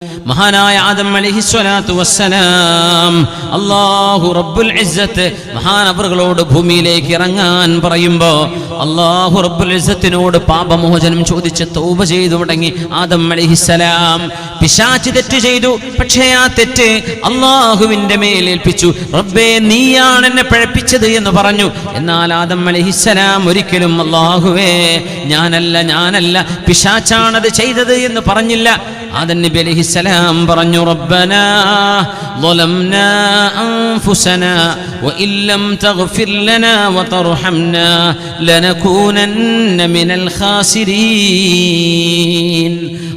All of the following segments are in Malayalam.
മഹാനായ ആദം അലൈഹിസ്സലാത്തു വസ്സലാം അല്ലാഹു റബ്ബുൽ ഇസ്സത്ത് മഹാനവറുകളോട് ഭൂമിയിലേക്ക് ഇറങ്ങാൻ പറയുമ്പോൾ അല്ലാഹു റബ്ബുൽ ഇസ്സത്തിനോട് പാപമോചനം ചോദിച്ച് തൗബ ചെയ്തു തുടങ്ങി ആദം അലൈഹിസ്സലാം. പിശാച് തെറ്റ് ചെയ്തു, പക്ഷേ ആ തെറ്റ് അല്ലാഹുവിന്റെ മേലേൽപ്പിച്ചു. റബ്ബേ, നീയാണ് എന്നെ പിഴപ്പിച്ചത് എന്ന് പറഞ്ഞു. എന്നാൽ ആദം അലൈഹിസ്സലാം ഒരിക്കലും അല്ലാഹുവേ ഞാനല്ല പിശാചാണത് ചെയ്തത് എന്ന് പറഞ്ഞില്ല. ആദം നബി അലൈഹിസ്സലാം പറഞ്ഞു, റബ്ബനാ ളലംനാ അൻഫുസനാ വഇല്ലം തഗ്ഫിർ ലനാ വതർഹംനാ ലനകൂനന്ന മിനൽ ഖാസിരീൻ.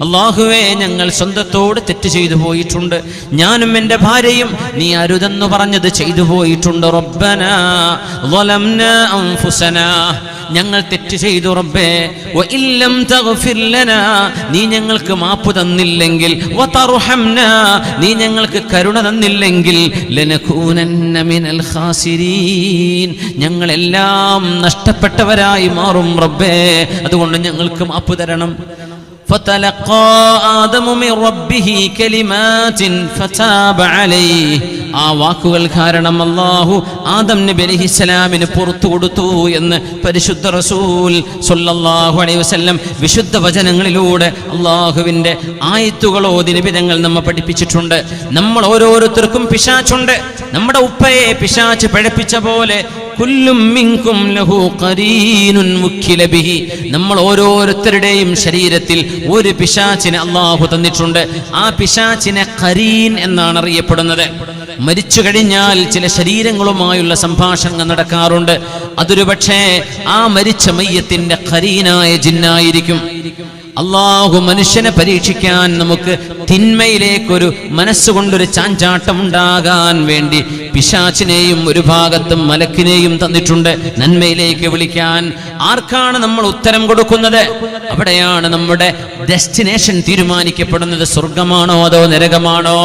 അല്ലാഹുവേ, ഞങ്ങൾ സ്വന്തത്തോട് തെറ്റ് ചെയ്തു പോയിട്ടുണ്ട്. ഞാനും എൻ്റെ ഭാര്യയും നീ അരുതെന്ന് പറഞ്ഞത് ചെയ്തു പോയിട്ടുണ്ട്. റബ്ബനാ ളലംനാ അൻഫുസനാ, ഞങ്ങൾ തെറ്റ് ചെയ്തു റബ്ബേ. വഇല്ലം തഗ്ഫിർ ലനാ, നീ ഞങ്ങൾക്ക് മാപ്പ് തന്നില്ലെങ്കിൽ, വതർഹംനാ, നീ ഞങ്ങൾക്ക് കരുണ തന്നില്ലെങ്കിൽ, ലനകൂനന്ന മിനൽ ഖാസിരീൻ, ഞങ്ങളെല്ലാം നഷ്ടപ്പെട്ടവരായി മാറും റബ്ബേ. അതുകൊണ്ട് ഞങ്ങൾക്ക് മാപ്പ് തരണം. فتلقى آدم من ربه كلمات فتاب عليه. ആ വാക്കുകൾ കാരണം അല്ലാഹു ആദം നബി അലൈഹിസ്സലാമിന് പുറത്തു കൊടുത്തു എന്ന് പരിശുദ്ധ റസൂൽ സ്വല്ലല്ലാഹു അലൈഹി വസല്ലം വിശുദ്ധ വചനങ്ങളിലൂടെ അല്ലാഹുവിൻ്റെ ആയത്തുകൾ ഓതി നിബിതങ്ങൾ നമ്മെ പഠിപ്പിച്ചിട്ടുണ്ട്. നമ്മൾ ഓരോരുത്തർക്കും പിശാചുണ്ട്. നമ്മുടെ ഉപ്പയെ പിശാച് പിഴപ്പിച്ച പോലെ കുല്ലും മിൻകും ലഹു ഖരീനുൻ മുക്കില ബിഹി, നമ്മൾ ഓരോരുത്തരുടെയും ശരീരത്തിൽ ഒരു പിശാചിനെ അല്ലാഹു തന്നിട്ടുണ്ട്. ആ പിശാചിനെ ഖരീൻ എന്നാണ് അറിയപ്പെടുന്നത്. മരിച്ചു കഴിഞ്ഞാൽ ചില ശരീരങ്ങളുമായുള്ള സംഭാഷണങ്ങൾ നടക്കാറുണ്ട്. അതൊരു പക്ഷേ ആ മരിച്ച മയ്യത്തിന്റെ ഖരീനായ ജിന്നായിരിക്കും. അല്ലാഹു മനുഷ്യനെ പരീക്ഷിക്കാൻ നമുക്ക് തിന്മയിലേക്കൊരു മനസ്സുകൊണ്ടൊരു ചാഞ്ചാട്ടം ഉണ്ടാകാൻ വേണ്ടി പിശാചിനെയും ഒരു ഭാഗത്തും മലക്കിനെയും തന്നിട്ടുണ്ട് നന്മയിലേക്ക് വിളിക്കാൻ. ആർക്കാണ് നമ്മൾ ഉത്തരം കൊടുക്കുന്നത്? അവിടെയാണ് നമ്മുടെ ഡെസ്റ്റിനേഷൻ തീരുമാനിക്കപ്പെടുന്നത്. സ്വർഗമാണോ അതോ നരകമാണോ?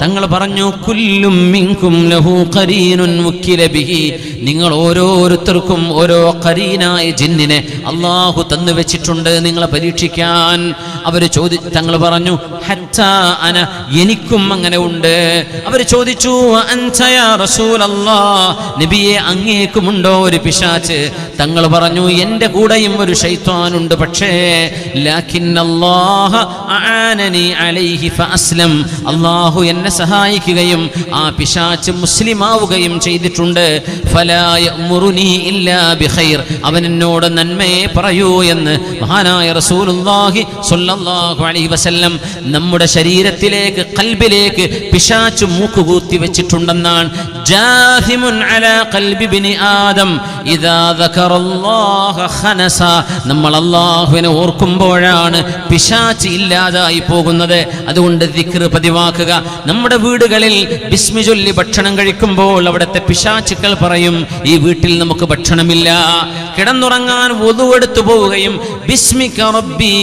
തങ്ങൾ പറഞ്ഞു, കുല്ലും മിൻകും ലഹു ഖരീനുൻ മുക്കില ബിഹി, നിങ്ങൾ ഓരോരുത്തർക്കും ഓരോ ഖരീനായ ജിന്നിനെ അല്ലാഹു തന്നു വെച്ചിട്ടുണ്ട് നിങ്ങളെ പരീക്ഷിക്കാൻ. അവർ തങ്ങൾ പറഞ്ഞു, ഹത്താ അന, എനിക്കും അങ്ങനെ ഉണ്ട്. അവർ ചോദിച്ചു, അൻത യാ റസൂലല്ലാഹ്, നബിയെ അങ്ങേക്കുമുണ്ടോ ഒരു പിശാച്? തങ്ങൾ പറഞ്ഞു, എൻ്റെ കൂടെയും ഒരു ശൈത്വാനുണ്ട്, പക്ഷേ ലാകിന്നല്ലാഹ അആനനി അലൈഹി ഫഅസ്ലം, അല്ലാഹു എന്നെ സഹായിക്കുകയും ആ പിശാച് മുസ്ലിമാവുകയും ചെയ്തിട്ടുണ്ട്. ഫലാ യഅ്മുറുനി ഇല്ലാ ബിഖൈർ, അവൻ എന്നോട് നന്മയെ പറയൂ എന്ന് മഹാനായ റസൂലുള്ളാഹി സ്വല്ലല്ലാഹു അലൈഹി വസല്ലം നമ്മുടെ ശരീരത്തിലേക്ക്, ഖൽബിലേക്ക് പിശാച് മൂക്കുകൂത്തി വെച്ചിട്ടുണ്ടെന്നാണ്. ജാഹിമുൻ അലാ ഖൽബി ഇബ്നി ആദം ഇദാ ദകറല്ലാഹ ഖനസ, നമ്മൾ അല്ലാഹുവിനെ ഓർക്കുമ്പോഴാണ് പിശാച് ഇല്ലാതായി പോകുന്നത്. അതുകൊണ്ട് ദിക്ർ പതിവാക്കുക. നമ്മുടെ വീടുകളിൽ ബിസ്മി ചൊല്ലി ഭക്ഷണം കഴിക്കുമ്പോൾ അവിടുത്തെ പിശാചുക്കൾ പറയും, ഈ വീട്ടിൽ നമുക്ക് ഭക്ഷണമില്ല. കിടന്നുറങ്ങാൻ വുദു എടുത്തു പോവുകയും ബിസ്മിക റബ്ബി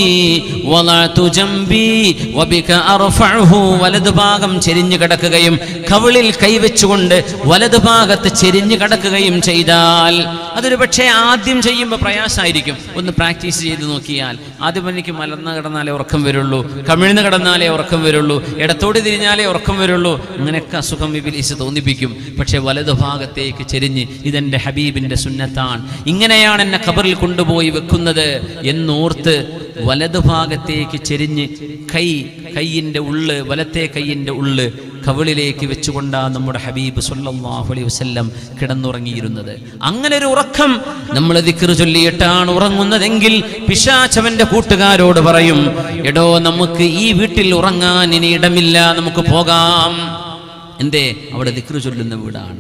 വളഅതു ജംബി വബിക അർഫഉഹു, വലതു ഭാഗം ചെരിഞ്ഞു കിടക്കുകയും കവിളിൽ കൈവച്ചുകൊണ്ട് വലതു ഭാഗത്ത് ചെരിഞ്ഞു കിടക്കുകയും ചെയ്താൽ അതൊരു പക്ഷേ ആദ്യം ചെയ്യുമ്പോൾ പ്രയാസമായിരിക്കും. ഒന്ന് പ്രാക്ടീസ് ചെയ്ത് നോക്കിയാൽ ആദ്യം എനിക്ക് മലർന്ന് കിടന്നാലേ ഉറക്കം വരുള്ളൂ, കമിഴ്ന്ന് കിടന്നാലേ ഉറക്കം വരുള്ളൂ, ഇടത്തോട് തിരിഞ്ഞാലേ ഉറക്കം വരുള്ളൂ, അങ്ങനെയൊക്കെ അസുഖം ഇബ്ലീസ് തോന്നിപ്പിക്കും. പക്ഷേ വലതു ഭാഗത്തേക്ക് ചെരിഞ്ഞ്, ഇതെൻ്റെ ഹബീബിൻ്റെ സുന്നത്താണ്, ഇങ്ങനെയാണ് എന്നെ ഖബറിൽ കൊണ്ടുപോയി വെക്കുന്നത് എന്നോർത്ത് വലതു ഭാഗത്തേക്ക് ചെരിഞ്ഞ് കൈയിൻ്റെ ഉള്ള്, വലത്തെ കൈയിൻ്റെ ഉള്ള് കവിളിലേക്ക് വെച്ചുകൊണ്ടാണ് നമ്മുടെ ഹബീബ് സ്വല്ലല്ലാഹു അലൈഹി വസല്ലം കിടന്നുറങ്ങിയിരുന്നത്. അങ്ങനെ ഒരു ഉറക്കം നമ്മൾ ദിക്ർ ചൊല്ലിയിട്ടാണ് ഉറങ്ങുന്നതെങ്കിൽ പിശാചവന്റെ കൂട്ടുകാരോട് പറയും, എടോ നമുക്ക് ഈ വീട്ടിൽ ഉറങ്ങാൻ ഇനി ഇടമില്ല, നമുക്ക് പോകാം. എന്തേ? അവിടെ ദിക്ർ ചൊല്ലുന്ന വീടാണ്.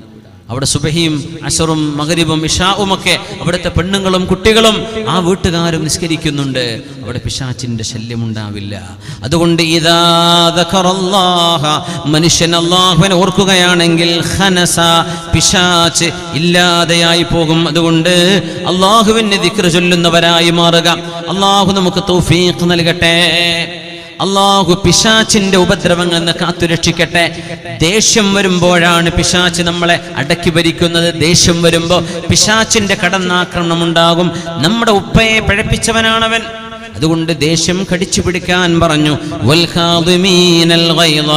അവിടെ സുബഹിയും അസറും മഗ്രിബും ഇശാഉം ഒക്കെ അവിടുത്തെ പെണ്ണുങ്ങളും കുട്ടികളും ആ വീട്ടുകാരും നിസ്കരിക്കുന്നുണ്ട്. അവിടെ പിശാചിന്റെ ശല്യം ഉണ്ടാവില്ല. അതുകൊണ്ട് ഇദാ ദകറല്ലാഹ, മനുഷ്യൻ അല്ലാഹുവിനെ ഓർക്കുകയാണെങ്കിൽ ഖനസ, പിശാച് ഇല്ലാതെയായി പോകും. അതുകൊണ്ട് അല്ലാഹുവിനെ ദിക്ർ ചൊല്ലുന്നവരായി മാറുക. അല്ലാഹു നമുക്ക് തൗഫീഖ് നൽകട്ടെ. അല്ലാഹു പിശാചിന്റെ ഉപദ്രവങ്ങളിൽ നിന്ന് കാത്തുരക്ഷിക്കട്ടെ. ദേഷ്യം വരുമ്പോഴാണ് പിശാച് നമ്മളെ അടക്കി ഭരിക്കുന്നത്. ദേഷ്യം വരുമ്പോൾ പിശാചിന്റെ കടന്നാക്രമണം ഉണ്ടാകും. നമ്മുടെ ഉപ്പയെ പിഴപ്പിച്ചവനാണവൻ. അതുകൊണ്ട് ദേഷ്യം കടിച്ചു പിടിക്കാൻ പറഞ്ഞു. വൽ ഖാദിമീനൽ ഗൈള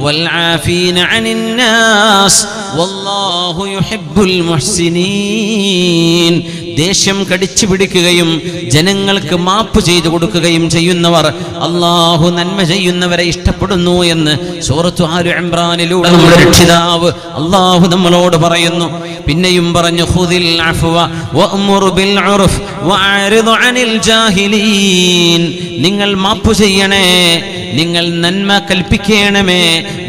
വൽ ആഫീന അനിൻ നാസ് വല്ലാഹു യുഹിബ്ബുൽ മുഹ്സിനീൻ. ദേഷ്യം കടിച്ചു പിടിക്കുകയും ജനങ്ങൾക്ക് മാപ്പ് ചെയ്തു കൊടുക്കുകയും ചെയ്യുന്നവർ അല്ലാഹു നന്മ ചെയ്യുന്നവരെ ഇഷ്ടപ്പെടുന്നു എന്ന് സൂറത്തു ആലു ഇംറാനിലൂടെ നമ്മുടെ രക്ഷിതാവ് അല്ലാഹു നമ്മളോട് പറയുന്നു. പിന്നെയും പറഞ്ഞു ഖുദിൽ അഫ്വ വഅ്മുർ ബിൽ ഉർഫ് വഅരിദ് അനിൽ ജാഹിലീൻ. നിങ്ങൾ മാപ്പ് ചെയ്യണേ, നിങ്ങൾ നന്മ കൽപ്പിക്കണമേ,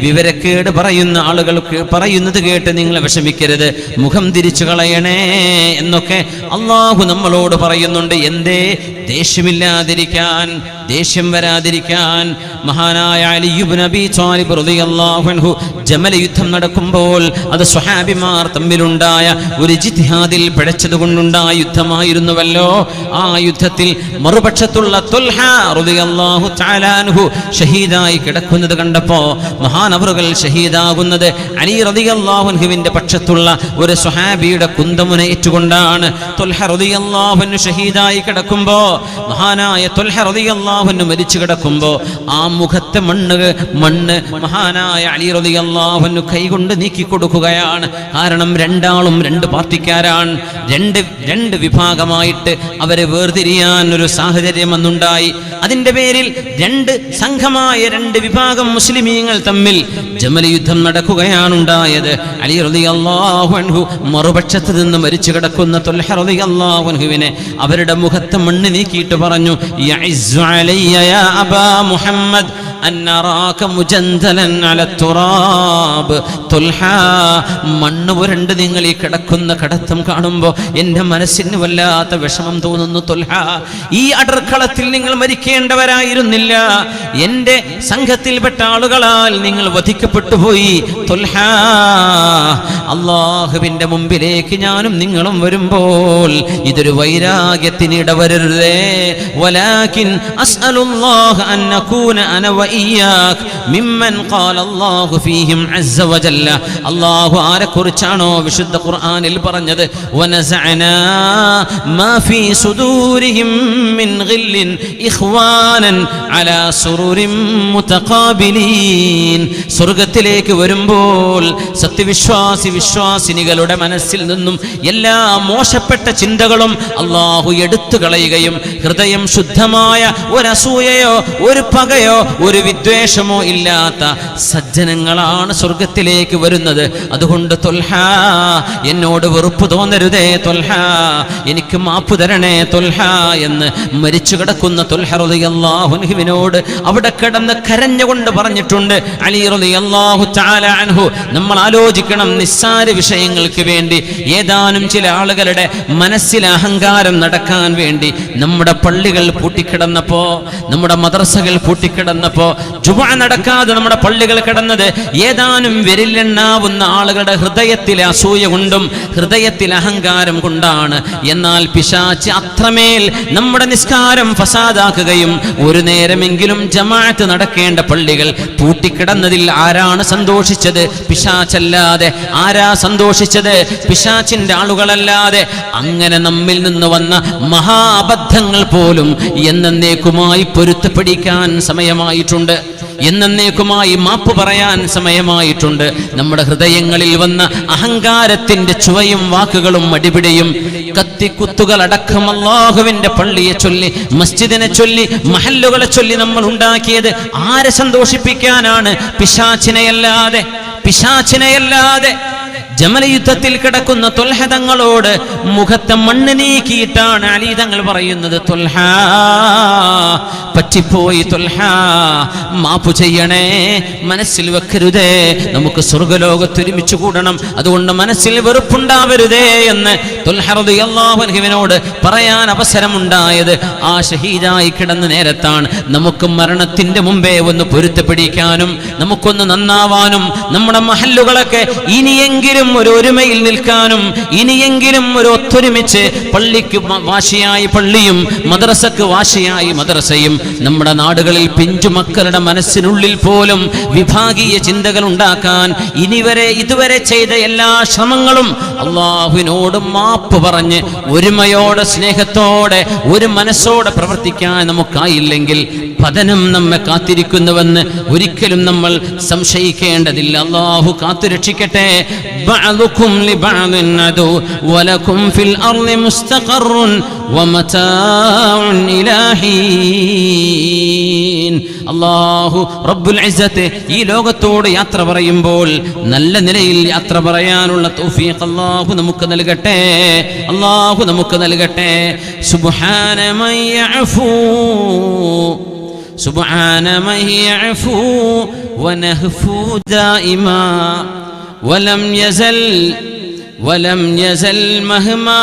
വിവരക്കേട് പറയുന്ന ആളുകൾക്ക് പറയുന്നത് കേട്ട് നിങ്ങൾ വിഷമിക്കരുത്, മുഖം തിരിച്ചു കളയണേ എന്നൊക്കെ അല്ലാഹു നമ്മളോട് പറയുന്നുണ്ട്. എന്തേ? ദേഷ്യമില്ലാതിരിക്കാൻ, ദേഷ്യം വരാതിരിക്കാൻ. മഹാനായ അലി ഇബ്നു അബീ ത്വാലിബ് റളിയല്ലാഹു അൻഹു ജമൽ യുദ്ധം നടക്കുമ്പോൾ അത് സ്വഹാബിമാർ തമ്മിലുണ്ടായ ഒരു ഇജ്തിഹാദിൽ പിഴച്ചതുകൊണ്ടുണ്ടായ യുദ്ധമായിരുന്നുവല്ലോ. ആ യുദ്ധത്തിൽ മറുപക്ഷത്തുള്ള തുൽഹ റളിയല്ലാഹു തആല അൻഹു ഷഹീദായി കിടക്കുന്നത് കണ്ടപ്പോ, മഹാനവറുകൾ ഷഹീദാകുന്നത് അലി റളിയല്ലാഹു അൻഹുവിന്റെ പക്ഷത്തുള്ള ഒരു സ്വഹാബിയുടെ കുന്തമുന ഏറ്റുകൊണ്ടാണ്. തുൽഹ റളിയല്ലാഹു അൻഹു ഷഹീദായി കിടക്കുമ്പോ, മഹാനായ തുൽഹ റളിയല്ലാഹു അൻഹു മരിച്ചു കിടക്കുമ്പോ ആ മുഖത്തെ മണ്ണ് മഹാനായ അലി റളിയല്ലാഹു അൻഹു കൈകൊണ്ട് നീക്കി കൊടുക്കുകയാണ്. കാരണം രണ്ടാളും രണ്ട് പാർട്ടിക്കാരാണ്, രണ്ട് വിഭാഗമായിട്ട് അവരെ വേർതിരിയാൻ ഒരു സാഹചര്യം അന്നുണ്ടായി. അതിന്റെ പേരിൽ സംഘമായ രണ്ട് വിഭാഗം മുസ്ലിമീങ്ങൾ തമ്മിൽ ജമൽ യുദ്ധം നടക്കുകയാണുണ്ടായത്. അലി റളിയല്ലാഹു അൻഹു മറുപക്ഷത്ത് നിന്ന് മരിച്ചു കിടക്കുന്ന തുൽഹ റളിയല്ലാഹു അൻഹുവിനെ അവരുടെ മുഖത്തെ മണ്ണ് നീക്കിയിട്ട് പറഞ്ഞു, യഇസ്സു അലയ്യ യാ അബാ മുഹമ്മദ് അൻ അറാക മുജന്തലൻ അല തുറാബ്. തുൽഹ, മണ്ണ് പുരണ്ട് നിങ്ങൾ ഈ കിടക്കുന്ന കടത്തം കാണുമ്പോൾ എൻ്റെ മനസ്സിന് വല്ലാത്ത വിഷമം തോന്നുന്നു. തുൽഹ, ഈ അടർക്കളത്തിൽ നിങ്ങൾ മരിക്കേണ്ടവരായിരുന്നില്ല, എൻ്റെ സംഘത്തിൽപ്പെട്ട ആളുകളാൽ നിങ്ങൾ വധിക്കപ്പെട്ടു പോയി. തുൽഹ, അല്ലാഹുവിൻ്റെ മുമ്പിലേക്ക് ഞാനും നിങ്ങളും വരുമ്പോൾ ഇതൊരു വൈരാഗ്യത്തിന് ഇടവരരുതേ. വലാകിൻ അസ്അലുല്ലാഹ അൻ നകൂന അന വഇയ്യാക് മിമ്മൻ ഖാല അല്ലാഹു ഫീഹിം അസ്സ വജല്ല. അല്ലാഹു ആരെക്കുറിച്ചാണോ വിശുദ്ധ ഖുർആനിൽ പറഞ്ഞത്, വനസഅനാ മാ ഫീ സുദൂരിഹിം മിൻ ഗില്ലിൻ ഇഖ്വാനൻ അലാ സുറുരിൻ മുതഖാബിലീൻ. സ്വർഗ്ഗത്തിലേക്ക് വരുമ്പോൾ വിശ്വാസിനികളുടെ മനസ്സിൽ നിന്നും എല്ലാ മോശപ്പെട്ട ചിന്തകളും അല്ലാഹു എടുത്തു കളയുകയും ഹൃദയം ശുദ്ധമായ ഒരസൂയയോ ഒരു പകയോ ഒരു വിദ്വേഷമോ ഇല്ലാത്ത സജ്ജനങ്ങളാണ് സ്വർഗത്തിലേക്ക് വരുന്നത്. അതുകൊണ്ട് തുൽഹ, എന്നോട് വെറുപ്പ് തോന്നരുതേ തുൽഹ, എനിക്ക് മാപ്പ് തരണേ തുൽഹ എന്ന് മരിച്ചു കിടക്കുന്ന തുൽഹ റളിയല്ലാഹു അൻഹുവിനോട് അവിടെ കിടന്ന് കരഞ്ഞുകൊണ്ട് പറഞ്ഞിട്ടുണ്ട് അലി റളിയല്ലാഹു തആല അൻഹു. നമ്മൾ ആലോചിക്കണം, നിസ്സാര വിഷയങ്ങൾക്ക് വേണ്ടി ഏതാനും ചില ആളുകളുടെ മനസ്സിൽ അഹങ്കാരം നടക്കാൻ വേണ്ടി നമ്മുടെ പള്ളികൾ പൂട്ടിക്കിടന്നപ്പോ, നമ്മുടെ മദ്രസകൾ പൂട്ടിക്കിടന്നപ്പോ, ജുമുഅ നടക്കാതെ നമ്മുടെ പള്ളികൾ കിടന്നത് ഏതാനും വിരലിലെണ്ണാവുന്ന ആളുകളുടെ ഹൃദയത്തിലെ അസൂയ കൊണ്ടും ഹൃദയത്തിലെ അഹങ്കാരം കൊണ്ടാണ്. എന്നാൽ പിശാച് അത്രമേൽ നമ്മുടെ നിസ്കാരം ഫസാദാക്കുകയും ഒരു നേരമെങ്കിലും ജമാഅത്ത് നടക്കേണ്ട പള്ളികൾ പൂട്ടിക്കിടന്നതിൽ ആരാണ് സന്തോഷിച്ചത്? പിശാചല്ലാതെ. ആരാ സന്തോഷിച്ചത്? പിശാചിന്റെ ആളുകളല്ലാതെ. അങ്ങനെ നമ്മിൽ നിന്ന് വന്ന മഹാ അബദ്ധങ്ങൾ പോലും എന്നേക്കുമായി പൊരുത്തപ്പെടിക്കാൻ സമയമായിട്ടുണ്ട്, എന്നേക്കുമായി മാപ്പ് പറയാൻ സമയമായിട്ടുണ്ട്. നമ്മുടെ ഹൃദയങ്ങളിൽ വന്ന അഹങ്കാരത്തിന്റെ ചുവയും വാക്കുകളും അടിപിടിയും കത്തിക്കുത്തുകളടക്കം അല്ലാഹുവിന്റെ പള്ളിയെ ചൊല്ലി, മസ്ജിദിനെ ചൊല്ലി, മഹല്ലുകളെ ചൊല്ലി നമ്മൾ ഉണ്ടാക്കിയത് ആരെ സന്തോഷിപ്പിക്കാനാണ്? പിശാചിനെയല്ലാതെ. ജമൽ യുദ്ധത്തിൽ കിടക്കുന്ന തുൽഹ തങ്ങളോട് മുഖത്തെ മണ്ണ് നീക്കിയിട്ടാണ് അലി തങ്ങൾ പറയുന്നത്, തുൽഹ പറ്റിപ്പോയി, തുൽഹ മാപ്പ് ചെയ്യണേ, മനസ്സിൽ വെക്കരുതേ, നമുക്ക് സ്വർഗ്ഗലോകത്ത് ഒരുമിച്ച് കൂടണം, അതുകൊണ്ട് മനസ്സിൽ വെറുപ്പുണ്ടാവരുതേ എന്ന് തുൽഹ റളിയല്ലാഹു അൻഹുവിനോട് പറയാൻ അവസരമുണ്ടായത് ആ ഷഹീദായി കിടന്ന നേരത്താണ്. നമുക്ക് മരണത്തിന്റെ മുമ്പേ ഒന്ന് പൊരുത്തപ്പെടിക്കാനും നമുക്കൊന്ന് നന്നാവാനും നമ്മുടെ മഹല്ലുകളൊക്കെ ഇനിയെങ്കിലും ഇനിയെങ്കിലും ഒരു ഒരുമയിൽ നിൽക്കാനും ഇനിയെങ്കിലും ഒരു ഒത്തൊരുമിച്ച് പള്ളിക്ക് വാശിയായി പള്ളിയും മദ്രസക്ക് വാശിയായി മദ്രസയും നമ്മുടെ നാടുകളിൽ പിഞ്ചുമക്കളുടെ മനസ്സിനുള്ളിൽ പോലും വിഭാഗീയ ചിന്തകൾ ഉണ്ടാക്കാൻ ഇതുവരെ ചെയ്ത എല്ലാ ശ്രമങ്ങളും അള്ളാഹുവിനോട് മാപ്പ് പറഞ്ഞ് ഒരുമയോടെ സ്നേഹത്തോടെ ഒരു മനസ്സോടെ പ്രവർത്തിക്കാൻ നമുക്കായില്ലെങ്കിൽ പതനം നമ്മെ കാത്തിരിക്കുന്നുവെന്ന് ഒരിക്കലും നമ്മൾ സംശയിക്കേണ്ടതില്ല. അല്ലാഹു കാത്തുരക്ഷിക്കട്ടെ. ബഅദുകും ലിബഅദിൻ അദു വലകും ഫിൽ അർളി മുസ്തഖറുൻ വമതാഉൻ ഇലാഹീൻ. അല്ലാഹു റബ്ബുൽ ഇസ്സത്ത് ഈ ലോകത്തോട് യാത്ര പറയുമ്പോൾ നല്ല നിലയിൽ യാത്ര പറയാനുള്ള തൗഫീഖ് അല്ലാഹു നമുക്ക് നൽകട്ടെ. അല്ലാഹു നമുക്ക് നൽകട്ടെ. സുബ്ഹാന മൻ യഅഫു سبحان من يعفو ونهفو دائما ولم يزل مهما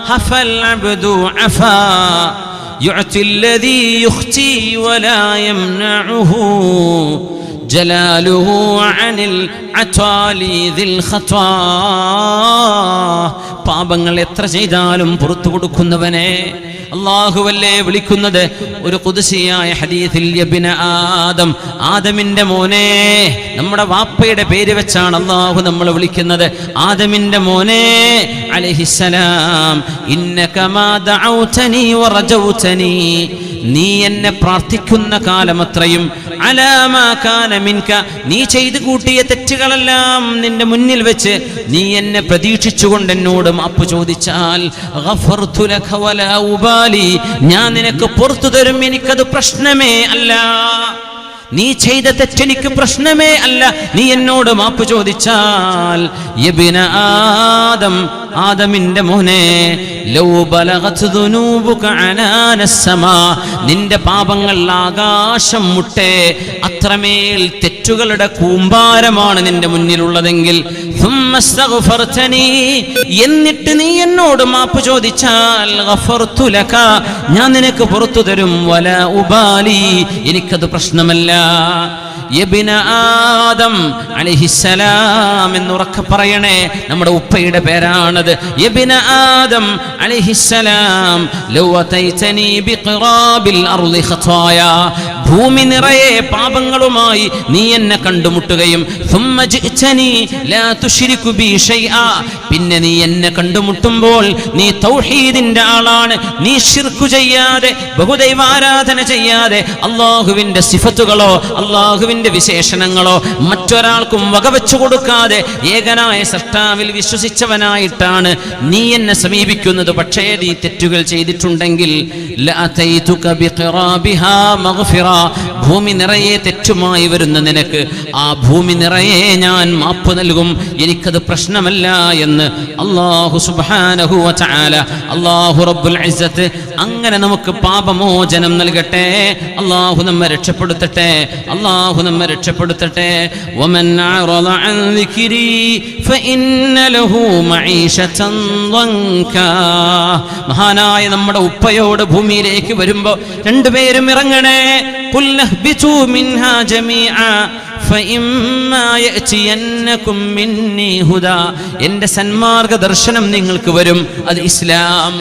حفى العبد عفا يعطي الذي يختي ولا يمنعه جلاله عن العتالي ذي الخطا. പാപങ്ങൾ എത്ര ചെയ്താലും പുറത്തു കൊടുക്കുന്നവനെ അല്ലാഹുവല്ലേ വിളിക്കുന്നത്. ഒരു ഖുദ്സിയായ ഹദീസിൽ യബ്ന ആദം, ആദമിന്റെ മോനെ, നമ്മുടെ വാപ്പയുടെ പേര് വെച്ചാണ് അല്ലാഹു നമ്മൾ വിളിക്കുന്നത്. ആദമിന്റെ മോനെ അലൈഹിസ്സലാം, ഇന്നക മാ ദഅൗതനി വറജൗതനി, നീ എന്നെ പ്രാർത്ഥിക്കുന്ന കാലമത്രയും അലാമാ കാന മിൻക, നീ ചെയ്തു കൂട്ടിയ തെറ്റുകളെല്ലാം നിന്റെ മുന്നിൽ വെച്ച് നീ എന്നെ പ്രതീക്ഷിച്ചുകൊണ്ട് എന്നോട് മാപ്പ് ചോദിച്ചാൽ ഗഫർതു ലക വലാ ഉബാലി, ഞാൻ നിനക്ക് പുറത്തു തരും, എനിക്കത് പ്രശ്നമേ അല്ല. നീ ചെയ്ത തെറ്റെനിക്ക് പ്രശ്നമേ അല്ല, നീ എന്നോട് മാപ്പ് ചോദിച്ചാൽ. യബ്ന ആദം, ആദമിന്റെ മോനെ, ലൗ ബലഗത് ദുനൂബുക അനാനസ് സമാ, നിന്റെ പാപങ്ങൾ ആകാശം മുട്ടെ അത്രമേൽ തെറ്റുകളുടെ കൂമ്പാരമാണ് നിന്റെ മുന്നിലുള്ളതെങ്കിൽ, സുമ്മസ്തഗ്ഫർതനി, എന്നിട്ട് നീ എന്നോട് മാപ്പ് ചോദിച്ചാൽ ഗഫർതു ലക, ഞാൻ നിനക്ക് പുറത്തു തരും, വലാ ഉബാലി, എനിക്കത് പ്രശ്നമല്ല. യബ്ന ആദം അലൈഹിസ്സലാം എന്നുറക്കെ പറയണേ, നമ്മുടെ ഉപ്പയുടെ പേരാണത്. യബ്ന ആദം അലൈഹിസ്സലാം, ലൗ അതൈതനി ബിഖറാബിൽ അർളി ഖതായ, ഭൂമി നിറയെ പാപങ്ങളുമായി നീ എന്നെ കണ്ടുമുട്ടുകയും സുമ്മ ജിഅ്തനി ലാ തുശ്രികു ബി ഷൈആ, പിന്നെ നീ എന്നെ കണ്ടുമുട്ടുമ്പോൾ നീ തൗഹീദിന്റെ ആളാണ്, നീ ശിർക്ക് ചെയ്യാതെ ബഹുദൈവാരാധന ചെയ്യാതെ അല്ലാഹുവിന്റെ സിഫത്തുകളോ അല്ലാഹുവിന്റെ വിശേഷണങ്ങളോ മറ്റൊരാൾക്കും വകവെച്ചു കൊടുക്കാതെ ഏകനായ സൃഷ്ടാവിൽ വിശ്വസിച്ചവനായിട്ടാണ് നീ എന്നെ സമീപിക്കുന്നത്. പക്ഷേ നീ തെറ്റുകൾ ചെയ്തിട്ടുണ്ടെങ്കിൽ ലഅതൈതുക ബിഖറാബിഹാ മഗ്ഫിറ, ഭൂമി നിറയെ തെറ്റുമായി വരുന്ന നിനക്ക് ആ ഭൂമി നിറയെ ഞാൻ മാപ്പ് നൽകും, എനിക്കത് പ്രശ്നമല്ല എന്ന് അല്ലാഹു സുബ്ഹാനഹു വ തആല, അല്ലാഹു റബ്ബുൽ ഇസ്സത്ത് അങ്ങനെ നമുക്ക് പാപമോചനം നൽകട്ടെ. അല്ലാഹു നമ്മെ രക്ഷപ്പെടുത്തട്ടെ. അല്ലാഹു നമ്മെ രക്ഷപ്പെടുത്തട്ടെ. വമൻ അറള അൻ ദിക്രി ഫഇന്ന ലഹു മഈശതൻ ദൻകാ. മഹാനായ നമ്മുടെ ഉപ്പയോട് ഭൂമിയിലേക്ക് വരുമ്പോൾ രണ്ടുപേരും ഇറങ്ങണേ. ഖുൽ നഹ്ബിതു മിൻഹാ ജമീഅ ഫഇമ്മാ യഅതിയന്നകും മിന്നി ഹുദാ, എൻ്റെ സന്മാർഗ ദർശനം നിങ്ങൾക്ക് വരും. അത് ഇസ്ലാം.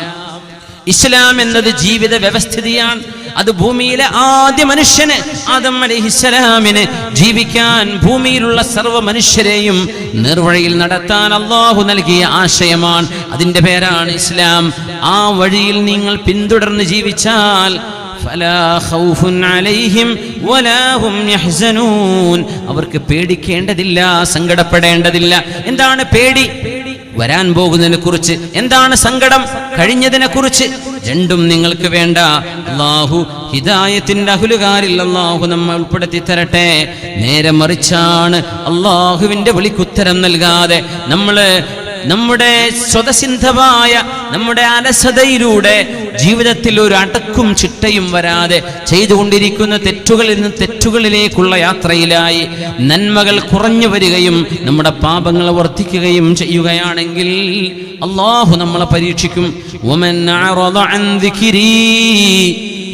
ഇസ്ലാം എന്നത് ജീവിത വ്യവസ്ഥിതിയാണ്. അത് ഭൂമിയിലെ ആദ്യ മനുഷ്യന് ആദം അലൈഹിസ്സലാമിന് ജീവിക്കാൻ, ഭൂമിയിലുള്ള സർവ്വ മനുഷ്യരെയും നേർവഴിയിൽ നടത്താൻ അല്ലാഹു നൽകിയ ആശയമാണ്. അതിൻ്റെ പേരാണ് ഇസ്ലാം. ആ വഴിയിൽ നിങ്ങൾ പിന്തുടർന്ന് ജീവിച്ചാൽ ഫലാ ഖൗഫുൻ അലൈഹിം വലാ ഹും യഹ്സനൂൻ, അവർക്ക് പേടിക്കേണ്ടതില്ല, സങ്കടപ്പെടേണ്ടതില്ല. എന്താണ് പേടി? വരാൻ പോകുന്നതിനെ കുറിച്ച്. എന്താണ് സങ്കടം? കഴിഞ്ഞതിനെ കുറിച്ച്. രണ്ടും നിങ്ങൾക്ക് വേണ്ട. അല്ലാഹു ഹിദായത്തിന്റെ അഹ്ലുകാരിൽ അല്ലാഹു നമ്മെ ഉൾപ്പെടുത്തി തരട്ടെ. നേരെ മറിച്ചാണ് അല്ലാഹുവിന്റെ വിളിക്കുത്തരം നൽകാതെ നമ്മുടെ സ്വതസിദ്ധമായ നമ്മുടെ അലസതയിലൂടെ ജീവിതത്തിൽ ഒരു അടക്കും ചിട്ടയും വരാതെ ചെയ്തുകൊണ്ടിരിക്കുന്ന തെറ്റുകളിൽ നിന്ന് തെറ്റുകളിലേക്കുള്ള യാത്രയിലായി നന്മകൾ കുറഞ്ഞു വരികയും നമ്മുടെ പാപങ്ങൾ വർദ്ധിക്കുകയും ചെയ്യുകയാണെങ്കിൽ അല്ലാഹു നമ്മളെ പരീക്ഷിക്കും. വമൻ അറദ അൻ ദിക്രി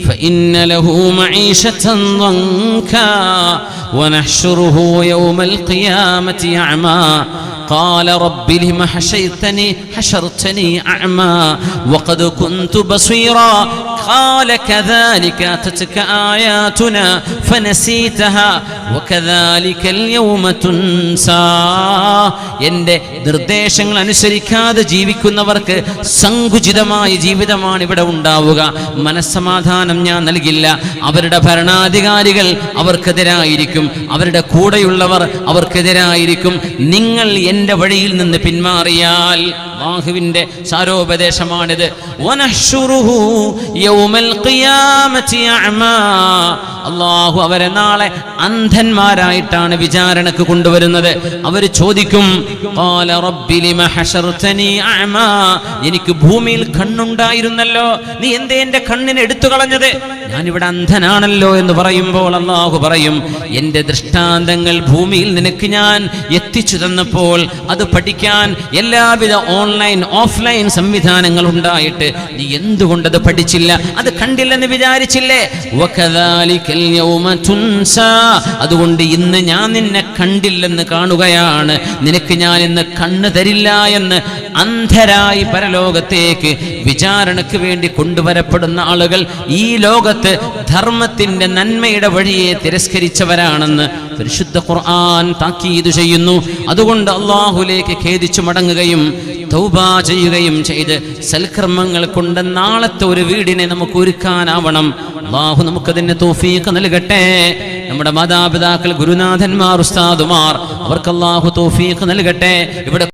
فإن له معيشة ضنكا ونحشره يوم القيامة أعمى. قال رب لم حشرتني أعمى وقد كنت بصيرا قال كذلك أتتك آياتنا فنسيتها وكذلك اليوم تنسى. എൻ്റെ നിർദ്ദേശങ്ങൾ അനുസരിക്കാതെ ജീവിക്കുന്നവർക്ക് സങ്കുചിതമായ ജീവിതമാണ് ഇവിടെ ഉണ്ടാവുക. മനസ്സമാധാനം ഞാൻ നൽകില്ല. അവരുടെ ഭരണാധികാരികൾ അവർക്കെതിരായിരിക്കും, അവരുടെ കൂടെയുള്ളവർ അവർക്കെതിരായിരിക്കും. നിങ്ങൾ എൻ്റെ വഴിയിൽ നിന്ന് പിന്മാറിയാൽ, അല്ലാഹുവിൻ്റെ സാരോപദേശമാണിത്. വനഹ്ശുറുഹു യൗമൽ ഖിയാമത്തി അഅമാ. അല്ലാഹു അവരെ നാളെ അന്ധന്മാരായിട്ടാണ് വിചാരണക്ക് കൊണ്ടുവരുന്നത്. അവർ ചോദിക്കും, ഖാല റബ്ബി ലിമ ഹശർതനി അഅമാ. എനിക്ക് ഭൂമിയിൽ കണ്ണുണ്ടായിരുന്നല്ലോ, നീ എന്തേ എൻ്റെ കണ്ണിനെ എടുത്തു കളഞ്ഞത്? ഞാനിവിടെ അന്ധനാണല്ലോ എന്ന് പറയുമ്പോൾ അല്ലാഹു പറയും, എൻ്റെ ദൃഷ്ടാന്തങ്ങൾ ഭൂമിയിൽ നിനക്ക് ഞാൻ എത്തിച്ചു തന്നപ്പോൾ അത് പഠിക്കാൻ എല്ലാവിധ ഓൺലൈൻ ഓഫ്ലൈൻ സംവിധാനങ്ങൾ ഉണ്ടായിട്ട് നീ എന്തുകൊണ്ടത് പഠിച്ചില്ല, അത് കണ്ടില്ലെന്ന് വിചാരിച്ചില്ലേ? വകദാലികൽ യൗമ തുൻസാ. അതുകൊണ്ട് ഇന്ന് ഞാൻ നിന്നെ കണ്ടില്ലെന്ന് കാണുകയാണ്, നിനക്ക് ഞാൻ ഇന്ന് കണ്ണ് തരില്ല എന്ന് അന്ധരായി പരലോകത്തേക്ക് വിചാരണയ്ക്ക് വേണ്ടി കൊണ്ടുവരപ്പെടുന്ന ആളുകൾ ഈ ലോകത്ത് ധർമ്മത്തിന്റെ നന്മയുടെ വഴിയെ തിരസ്കരിച്ചവരാണെന്ന് പരിശുദ്ധ ഖുർആൻ താക്കീത് ചെയ്യുന്നു. അതുകൊണ്ട് അല്ലാഹുവിലേക്ക് ഖേദിച്ചു മടങ്ങുകയും തൗബ ചെയ്യുകയും ചെയ്ത് സൽക്കർമ്മങ്ങൾ കൊണ്ട് നാളത്തെ ഒരു വീടിനെ നമുക്ക് ഒരുക്കാനാവണം. അല്ലാഹു നമുക്കതിന് തൗഫീഖ് നൽകട്ടെ. നമ്മുടെ മാതാപിതാക്കൾ, ഗുരുനാഥന്മാർ, ഉസ്താദുമാർ, അവർക്ക് അല്ലാഹു തൗഫീഖ് നൽകട്ടെ. ഇവിടെ